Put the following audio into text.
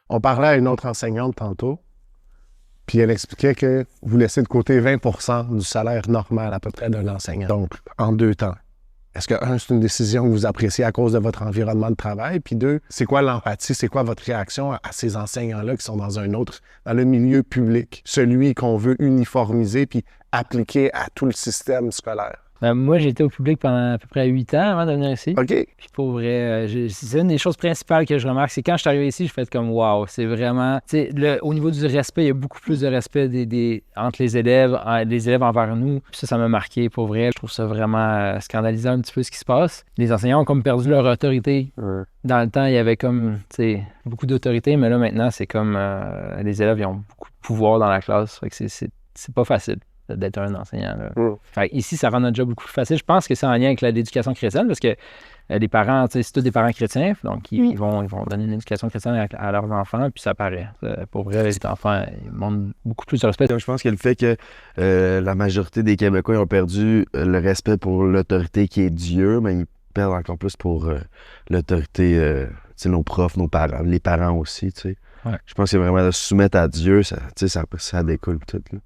On parlait à une autre enseignante tantôt, puis elle expliquait que vous laissez de côté 20% du salaire normal à peu près d'un enseignant. Donc, en 2 temps. Est-ce que, un, c'est une décision que vous appréciez à cause de votre environnement de travail? Puis deux, c'est quoi l'empathie? C'est quoi votre réaction à ces enseignants-là qui sont dans dans le milieu public, celui qu'on veut uniformiser puis appliquer à tout le système scolaire? Moi, j'étais au public pendant à peu près 8 ans avant de venir ici. OK. Puis pour vrai, c'est une des choses principales que je remarque, c'est quand je suis arrivé ici, je fais comme wow, c'est vraiment, tu sais, au niveau du respect, il y a beaucoup plus de respect entre les élèves envers nous. Puis ça m'a marqué pour vrai. Je trouve ça vraiment scandalisant un petit peu ce qui se passe. Les enseignants ont comme perdu leur autorité. Ouais. Dans le temps, il y avait comme, tu sais, beaucoup d'autorité, mais là maintenant, c'est comme les élèves, ils ont beaucoup de pouvoir dans la classe. Fait que c'est pas facile d'être un enseignant. Là. Fait, ici, ça rend notre job beaucoup plus facile. Je pense que c'est en lien avec l'éducation chrétienne, parce que les parents, c'est tous des parents chrétiens, donc ils vont donner une éducation chrétienne à leurs enfants, puis ça paraît. Pour vrai, les enfants, ils montrent beaucoup plus de respect. Je pense que le fait que la majorité des Québécois ont perdu le respect pour l'autorité qui est Dieu, mais ils perdent encore plus pour l'autorité, nos profs, nos parents, les parents aussi. Ouais. Je pense que vraiment de se soumettre à Dieu, ça découle tout. Là.